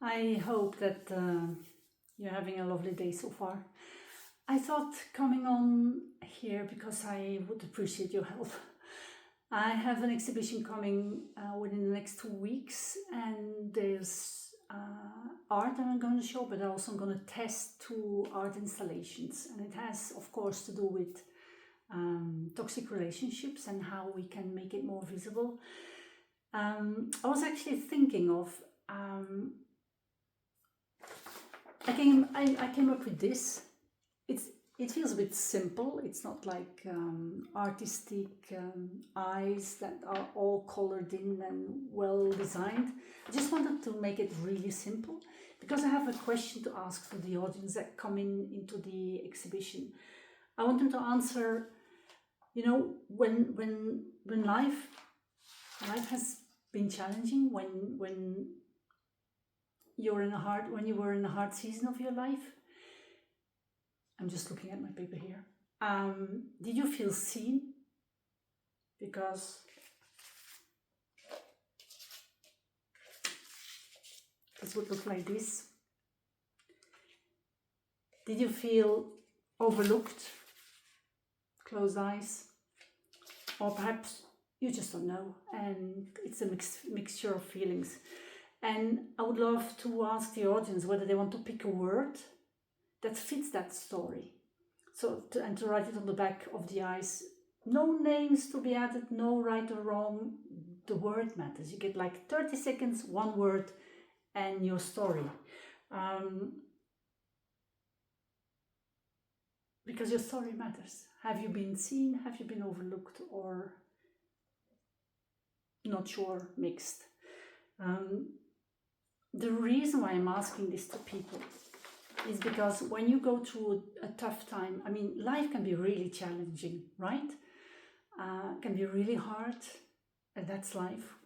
I hope that you're having a lovely day so far. I thought coming on here because I would appreciate your help. I have an exhibition coming within the next 2 weeks, and there's art that I'm going to show, but also I'm going to test 2 art installations, and it has, of course, to do with toxic relationships and how we can make it more visible. I was actually thinking of I came up with this. It feels a bit simple. It's not like artistic eyes that are all colored in and well designed. I just wanted to make it really simple because I have a question to ask for the audience that come into the exhibition. I want them to answer, when life has been challenging, when you were in a hard season of your life. I'm just looking at my paper here. Did you feel seen? Because this would look like this. Did you feel overlooked? Closed eyes? Or perhaps you just don't know, and it's a mixture of feelings. And I would love to ask the audience whether they want to pick a word that fits that story. And to write it on the back of the eyes. No names to be added, no right or wrong. The word matters. You get like 30 seconds, 1 word, and your story. Because your story matters. Have you been seen? Have you been overlooked? Or not sure, mixed? The reason why I'm asking this to people is because when you go through a tough time, life can be really challenging, right? Can be really hard, and that's life.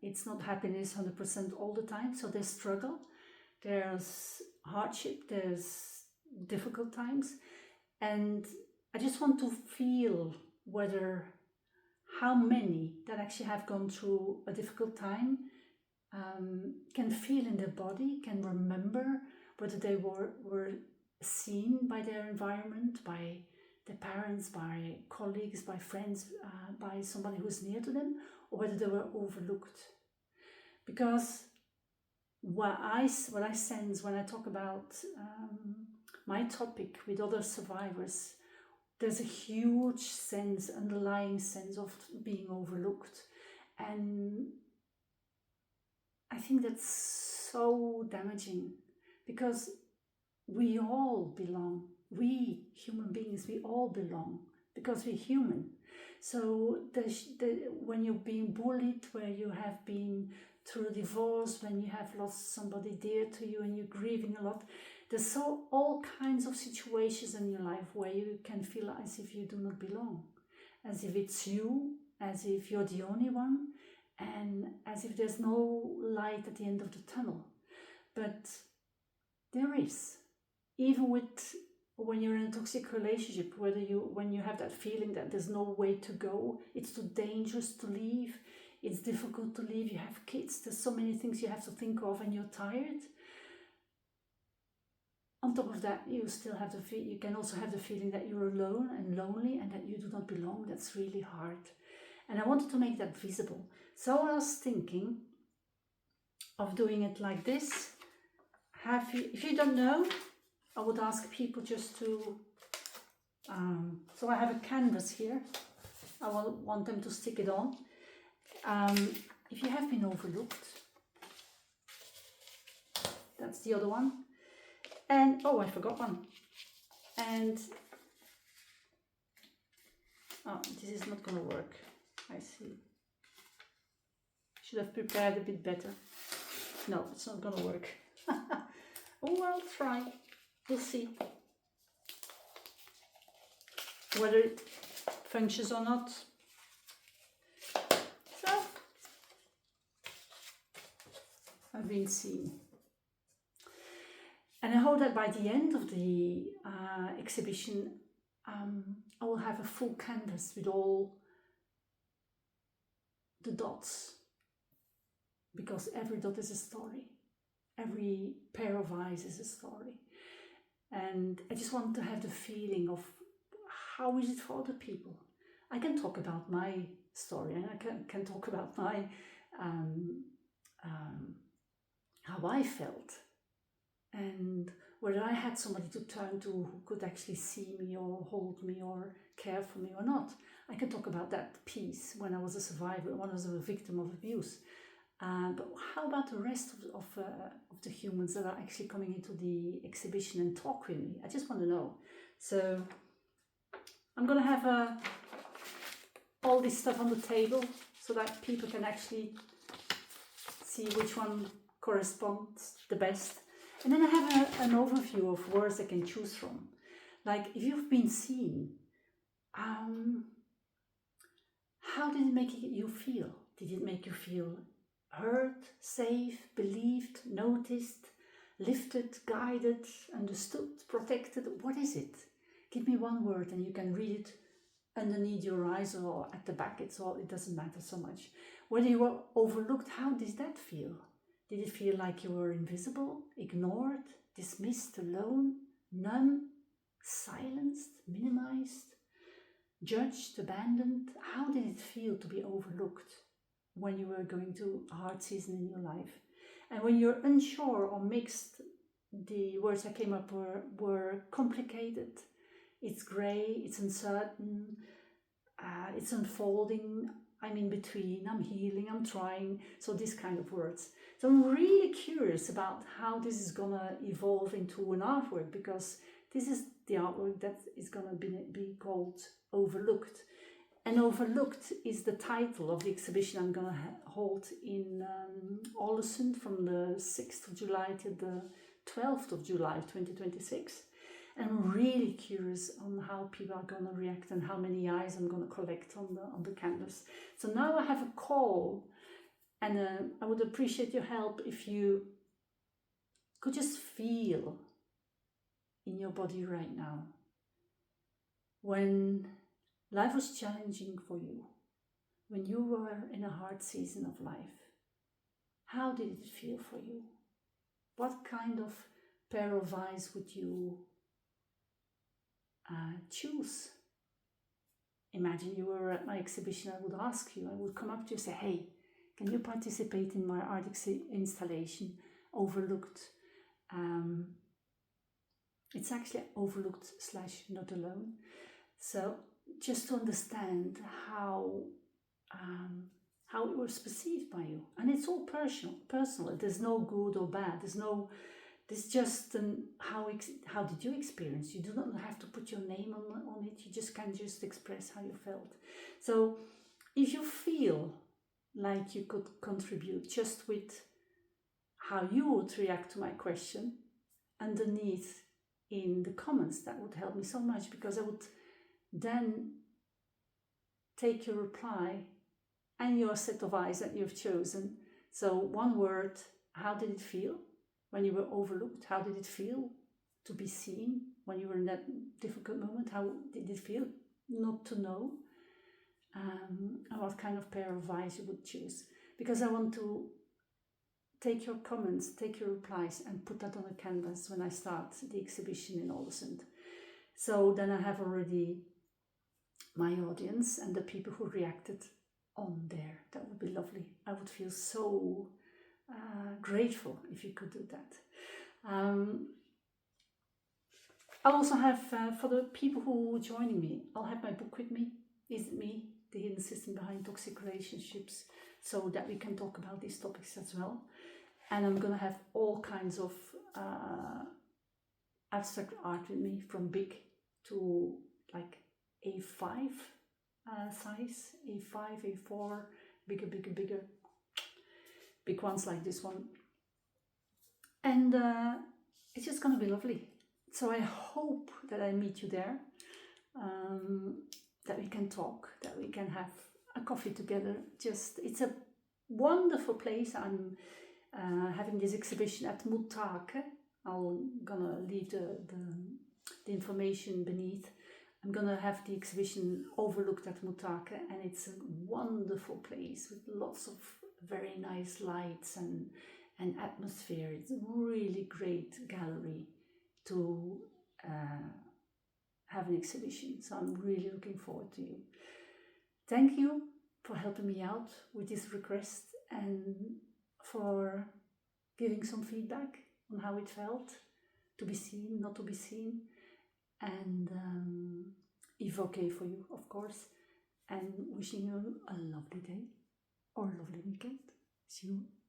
It's not happiness 100% all the time, so there's struggle, there's hardship, there's difficult times, and I just want to feel how many that actually have gone through a difficult time can feel in their body, can remember whether they were seen by their environment, by their parents, by colleagues, by friends, by somebody who's near to them, or whether they were overlooked. Because what I sense when I talk about my topic with other survivors, there's a huge underlying sense of being overlooked. And I think that's so damaging because we all belong. We human beings, we all belong because we're human. So when you're being bullied, where you have been through a divorce, when you have lost somebody dear to you and you're grieving a lot, there's all kinds of situations in your life where you can feel as if you do not belong, as if it's you, as if you're the only one, and as if there's no light at the end of the tunnel. But there is. Even when you're in a toxic relationship, when you have that feeling that there's no way to go, it's too dangerous to leave, it's difficult to leave, you have kids, there's so many things you have to think of and you're tired. On top of that, you can also have the feeling that you're alone and lonely and that you do not belong. That's really hard. And I wanted to make that visible. So I was thinking of doing it like this. If you don't know, I would ask people just to, so I have a canvas here. I want them to stick it on. If you have been overlooked, that's the other one. And, I forgot one. And, this is not going to work. I see. Should have prepared a bit better. No, it's not going to work. I'll try. We'll see whether it functions or not. So, I've been seen. And I hope that by the end of the exhibition, I will have a full canvas with all the dots, because every dot is a story. Every pair of eyes is a story. And I just want to have the feeling of how is it for other people. I can talk about my story, and I can talk about my how I felt, and whether I had somebody to turn to who could actually see me or hold me or care for me or not. I can talk about that piece when I was a survivor, when I was a victim of abuse. But how about the rest of the humans that are actually coming into the exhibition and talk with me? I just want to know. So I'm going to have all this stuff on the table so that people can actually see which one corresponds the best. And then I have an overview of words I can choose from. Like, if you've been seen, how did it make you feel? Did it make you feel heard, safe, believed, noticed, lifted, guided, understood, protected? What is it? Give me one word and you can read it underneath your eyes or at the back. It doesn't matter so much. When you were overlooked, how did that feel? Did it feel like you were invisible, ignored, dismissed, alone, numb, silenced, minimized, judged, abandoned? How did it feel to be overlooked when you were going through a hard season in your life? And when you're unsure or mixed, the words I came up were complicated. It's grey, it's uncertain, it's unfolding, I'm in between, I'm healing, I'm trying. So these kind of words. So I'm really curious about how this is going to evolve into an artwork, because this is the artwork that is going to be called Overlooked. And Overlooked is the title of the exhibition I'm going to hold in Aalesund from the 6th of July to the 12th of July 2026. And I'm really curious on how people are going to react and how many eyes I'm going to collect on the canvas. So now I have a call, and I would appreciate your help if you could just feel in your body right now when life was challenging for you, when you were in a hard season of life. How did it feel for you? What kind of pair of eyes would you choose? Imagine you were at my exhibition. I would ask you, I would come up to you and say, hey, can you participate in my art installation, Overlooked? It's actually Overlooked / Not Alone. So just to understand how it was perceived by you. And it's all personal. There's no good or bad. There's just how did you experience? You do not have to put your name on it. You just can express how you felt. So if you feel like you could contribute just with how you would react to my question underneath in the comments, that would help me so much, because I would then take your reply and your set of eyes that you've chosen. So one word, how did it feel when you were overlooked? How did it feel to be seen when you were in that difficult moment? How did it feel not to know? And what kind of pair of eyes you would choose? Because I want to take your comments, take your replies, and put that on a canvas when I start the exhibition in Aalesund. So then I have already my audience and the people who reacted on there. That would be lovely. I would feel so grateful if you could do that. I'll also have, for the people who are joining me, I'll have my book with me. Is It Me? The Hidden System Behind Toxic Relationships, so that we can talk about these topics as well. And I'm going to have all kinds of abstract art with me, from big to like A5 size, A5, A4, bigger, big ones like this one. And it's just going to be lovely. So I hope that I meet you there, that we can talk, that we can have a coffee together. It's a wonderful place. I'm having this exhibition at Mottaket. I'm gonna leave the information beneath. I'm gonna have the exhibition Overlooked at Mottaket, and it's a wonderful place with lots of very nice lights and and atmosphere. It's a really great gallery to have an exhibition. So I'm really looking forward to you. Thank you for helping me out with this request and for giving some feedback on how it felt to be seen, not to be seen, and if okay for you, of course. And wishing you a lovely day or a lovely weekend. See you